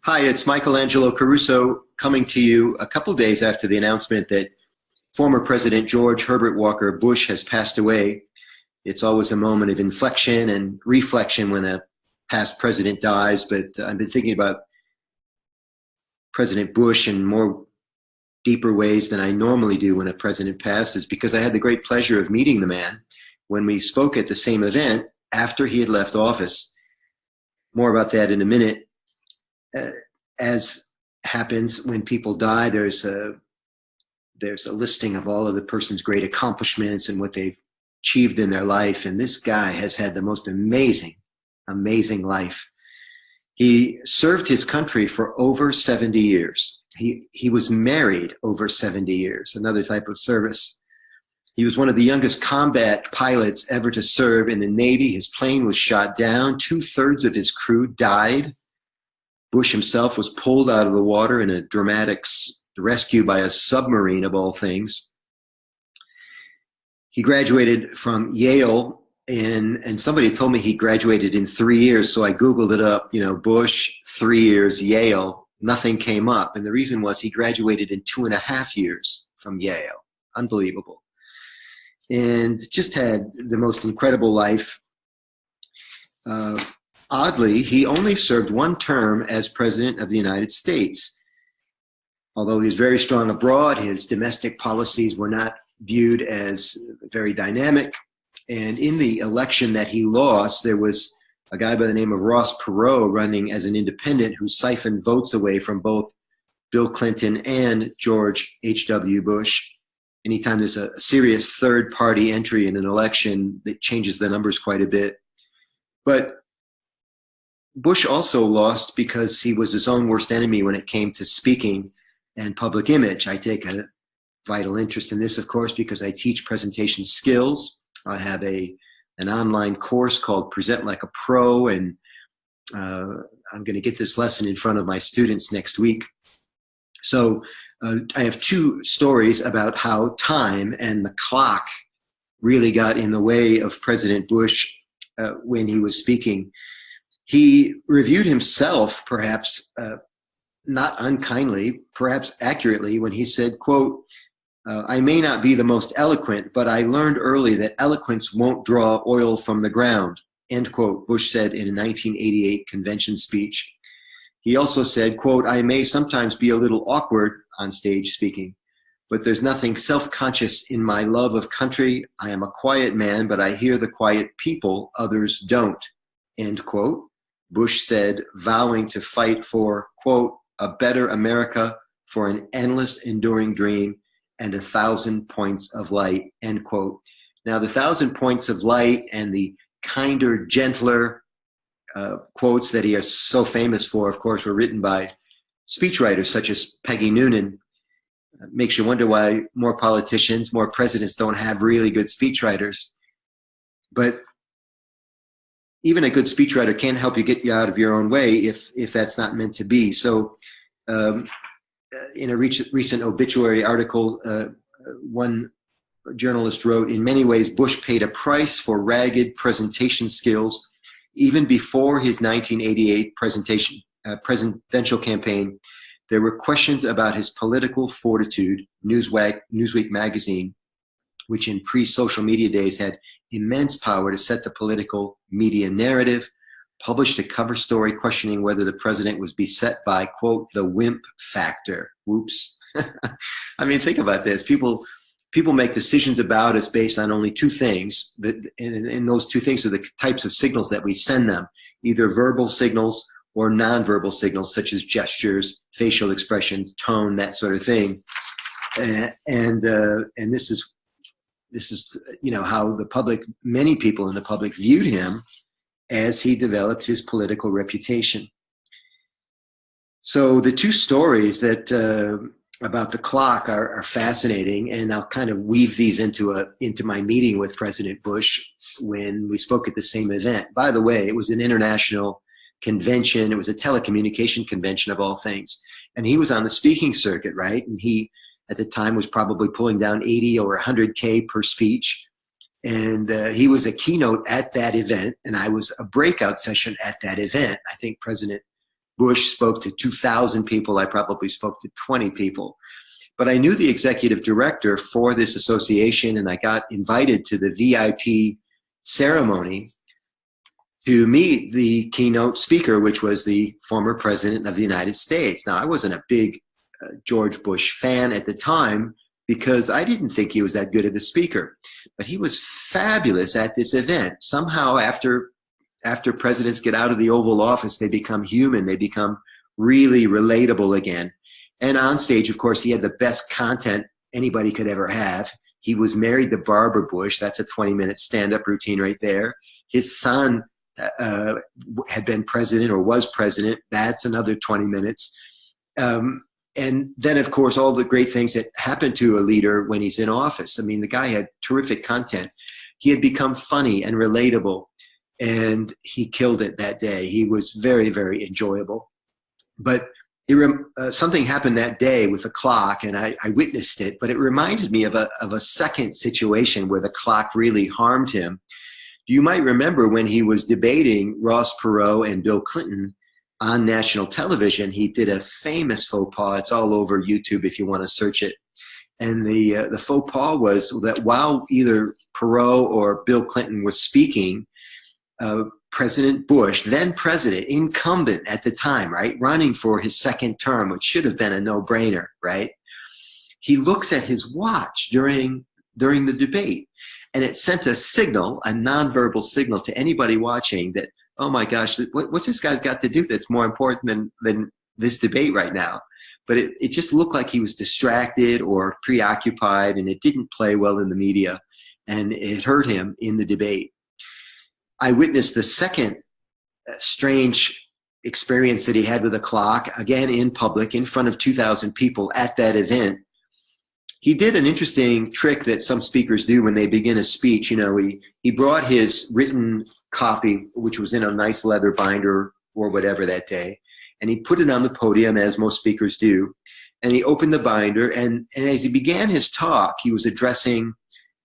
Hi, it's Michelangelo Caruso coming to you a couple days after the announcement that former President George Herbert Walker Bush has passed away. It's always a moment of inflection and reflection when a past president dies, but I've been thinking about President Bush in more deeper ways than I normally do when a president passes, because I had the great pleasure of meeting the man when we spoke at the same event after he had left office. More about that in a minute. As happens when people die, there's a listing of all of the person's great accomplishments and what they've achieved in their life. And this guy has had the most amazing life. He served his country for over 70 years. He was married over 70 years, another type of service. He was one of the youngest combat pilots ever to serve in the Navy. His plane was shot down. 2/3 of his crew died. Bush himself was pulled out of the water in a dramatic rescue by a submarine, of all things. He graduated from Yale, and somebody told me he graduated in 3 years, so I Googled it up, Bush, 3 years, Yale, nothing came up. And the reason was he graduated in 2.5 years from Yale. Unbelievable. And just had the most incredible life. Oddly, he only served one term as President of the United States. Although he was very strong abroad, his domestic policies were not viewed as very dynamic. And in the election that he lost, there was a guy by the name of Ross Perot running as an independent who siphoned votes away from both Bill Clinton and George H.W. Bush. Anytime there's a serious third-party entry in an election, it changes the numbers quite a bit. But Bush also lost because he was his own worst enemy when it came to speaking and public image. I take a vital interest in this, of course, because I teach presentation skills. I have an online course called Present Like a Pro, and I'm going to get this lesson in front of my students next week. So I have two stories about how time and the clock really got in the way of President Bush when he was speaking. He reviewed himself, perhaps not unkindly, perhaps accurately, when he said, quote, I may not be the most eloquent, but I learned early that eloquence won't draw oil from the ground, end quote, Bush said in a 1988 convention speech. He also said, quote, I may sometimes be a little awkward on stage speaking, but there's nothing self-conscious in my love of country. I am a quiet man, but I hear the quiet people, others don't, end quote. Bush said, vowing to fight for, quote, a better America, for an endless, enduring dream, and 1,000 points of light, end quote. Now, the 1,000 points of light and the kinder, gentler quotes that he is so famous for, of course, were written by speechwriters such as Peggy Noonan. Makes you wonder why more politicians, more presidents don't have really good speechwriters. But even a good speechwriter can't help you get you out of your own way if that's not meant to be. So in a recent obituary article, one journalist wrote, in many ways, Bush paid a price for ragged presentation skills. Even before his 1988 presidential campaign, there were questions about his political fortitude. Newsweek magazine, which in pre-social media days had immense power to set the political media narrative, published a cover story questioning whether the president was beset by, quote, the wimp factor. Whoops. I mean, think about this. People make decisions about us based on only two things, and those two things are the types of signals that we send them, either verbal signals or nonverbal signals, such as gestures, facial expressions, tone, that sort of thing. And this is how the public, many people in the public viewed him as he developed his political reputation. So the two stories that about the clock are fascinating, and I'll kind of weave these into my meeting with President Bush when we spoke at the same event. By the way, it was an international convention. It was a telecommunication convention of all things. And he was on the speaking circuit, right? And he, at the time, was probably pulling down 80 or 100K per speech. And he was a keynote at that event, and I was a breakout session at that event. I think President Bush spoke to 2,000 people. I probably spoke to 20 people. But I knew the executive director for this association, and I got invited to the VIP ceremony to meet the keynote speaker, which was the former president of the United States. Now, I wasn't a big George Bush fan at the time because I didn't think he was that good of a speaker. But he was fabulous at this event. Somehow, after presidents get out of the Oval Office, they become human. They become really relatable again. And on stage, of course, he had the best content anybody could ever have. He was married to Barbara Bush. That's a 20-minute stand-up routine right there. His son had been president or was president. That's another 20 minutes. And then, of course, all the great things that happen to a leader when he's in office. I mean, the guy had terrific content. He had become funny and relatable, and he killed it that day. He was very, very enjoyable. But something happened that day with the clock, and I witnessed it, but it reminded me of a second situation where the clock really harmed him. You might remember when he was debating Ross Perot and Bill Clinton on national television, he did a famous faux pas. It's all over YouTube if you want to search it. And the faux pas was that while either Perot or Bill Clinton was speaking, President Bush, then president, incumbent at the time, right, running for his second term, which should have been a no-brainer, right? He looks at his watch during the debate, and it sent a signal, a nonverbal signal to anybody watching that, oh my gosh, what's this guy's got to do that's more important than this debate right now? But it just looked like he was distracted or preoccupied, and it didn't play well in the media, and it hurt him in the debate. I witnessed the second strange experience that he had with the clock, again in public, in front of 2,000 people at that event. He did an interesting trick that some speakers do when they begin a speech. You know, he brought his written copy, which was in a nice leather binder or whatever that day, and he put it on the podium, as most speakers do, and he opened the binder, and as he began his talk, he was addressing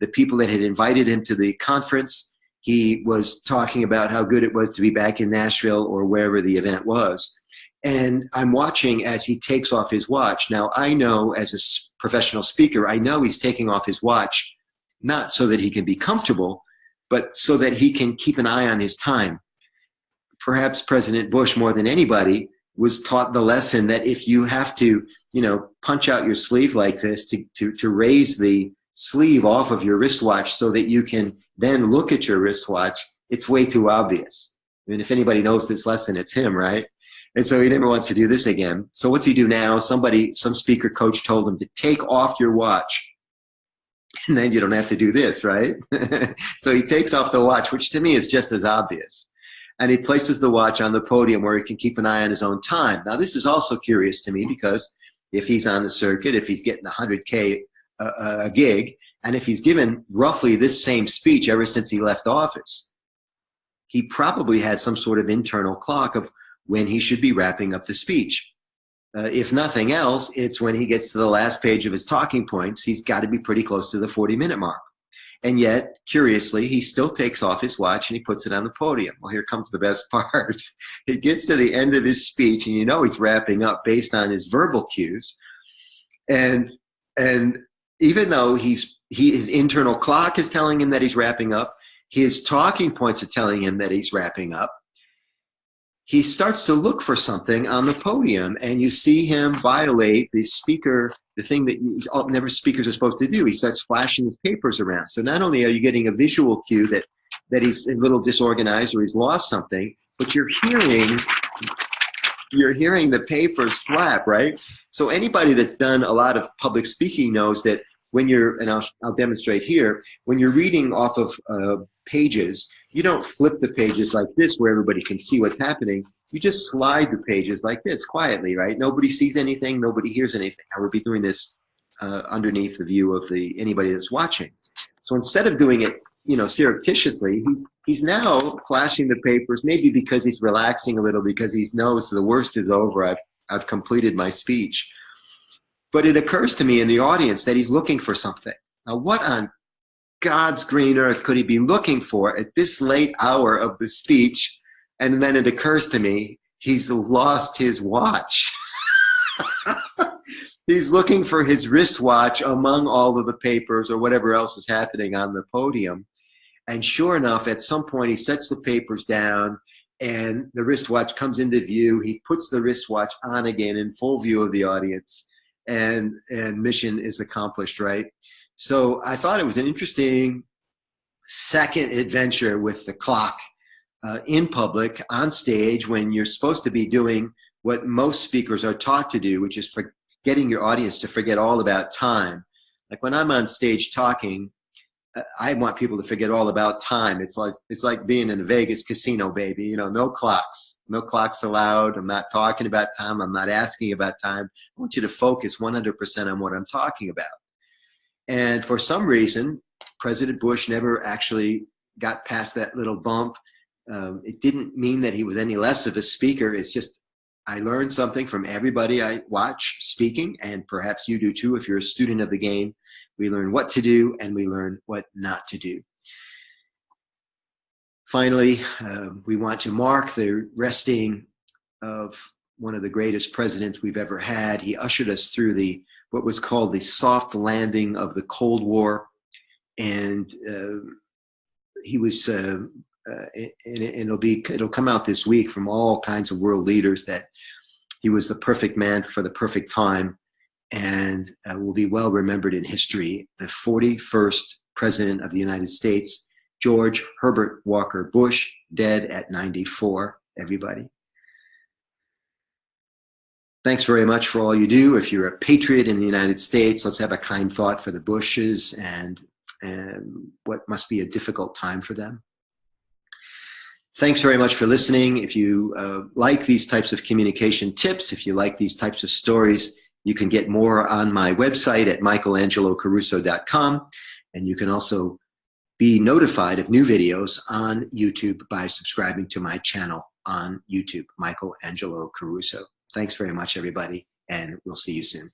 the people that had invited him to the conference. He was talking about how good it was to be back in Nashville or wherever the event was. And I'm watching as he takes off his watch. Now, I know as a professional speaker, I know he's taking off his watch, not so that he can be comfortable, but so that he can keep an eye on his time. Perhaps President Bush, more than anybody, was taught the lesson that if you have to, you know, punch out your sleeve like this to raise the sleeve off of your wristwatch so that you can then look at your wristwatch, it's way too obvious. I mean, if anybody knows this lesson, it's him, right? And so he never wants to do this again. So what's he do now? Some speaker coach told him to take off your watch. And then you don't have to do this, right? So he takes off the watch, which to me is just as obvious. And he places the watch on the podium where he can keep an eye on his own time. Now, this is also curious to me because if he's on the circuit, if he's getting 100K a gig, and if he's given roughly this same speech ever since he left office, he probably has some sort of internal clock of when he should be wrapping up the speech. If nothing else, it's when he gets to the last page of his talking points, he's got to be pretty close to the 40-minute mark. And yet, curiously, he still takes off his watch and he puts it on the podium. Well, here comes the best part. He gets to the end of his speech, and you know he's wrapping up based on his verbal cues. And even though his internal clock is telling him that he's wrapping up, his talking points are telling him that he's wrapping up, he starts to look for something on the podium, and you see him violate the thing that never speakers are supposed to do. He starts flashing his papers around. So not only are you getting a visual cue that he's a little disorganized or he's lost something, but you're hearing the papers flap, right? So anybody that's done a lot of public speaking knows that when you're, and I'll demonstrate here, when you're reading off of pages, you don't flip the pages like this where everybody can see what's happening. You just slide the pages like this quietly, right? Nobody sees anything, nobody hears anything. I would be doing this underneath the view of anybody that's watching. So instead of doing it, you know, surreptitiously, he's now flashing the papers, maybe because he's relaxing a little, because he knows the worst is over. I've completed my speech. But it occurs to me in the audience that he's looking for something. Now, what on God's green earth could he be looking for at this late hour of the speech? And then it occurs to me he's lost his watch. He's looking for his wristwatch among all of the papers or whatever else is happening on the podium. And sure enough, at some point, he sets the papers down and the wristwatch comes into view. He puts the wristwatch on again in full view of the audience, and mission is accomplished, right? So I thought it was an interesting second adventure with the clock in public, on stage, when you're supposed to be doing what most speakers are taught to do, which is for getting your audience to forget all about time. Like when I'm on stage talking, I want people to forget all about time. It's like being in a Vegas casino, baby. You know, no clocks allowed. I'm not talking about time. I'm not asking about time. I want you to focus 100% on what I'm talking about. And for some reason, President Bush never actually got past that little bump. It didn't mean that he was any less of a speaker. It's just I learned something from everybody I watch speaking, and perhaps you do too if you're a student of the game. We learn what to do and we learn what not to do. Finally, we want to mark the resting of one of the greatest presidents we've ever had. He ushered us through what was called the soft landing of the Cold War. And he was, and it'll come out this week from all kinds of world leaders that he was the perfect man for the perfect time, and will be well remembered in history. The 41st President of the United States, George Herbert Walker Bush, dead at 94, everybody. Thanks very much for all you do. If you're a patriot in the United States, let's have a kind thought for the Bushes and what must be a difficult time for them. Thanks very much for listening. If you like these types of communication tips, if you like these types of stories, you can get more on my website at michelangelocaruso.com. And you can also be notified of new videos on YouTube by subscribing to my channel on YouTube, Michelangelo Caruso. Thanks very much, everybody, and we'll see you soon.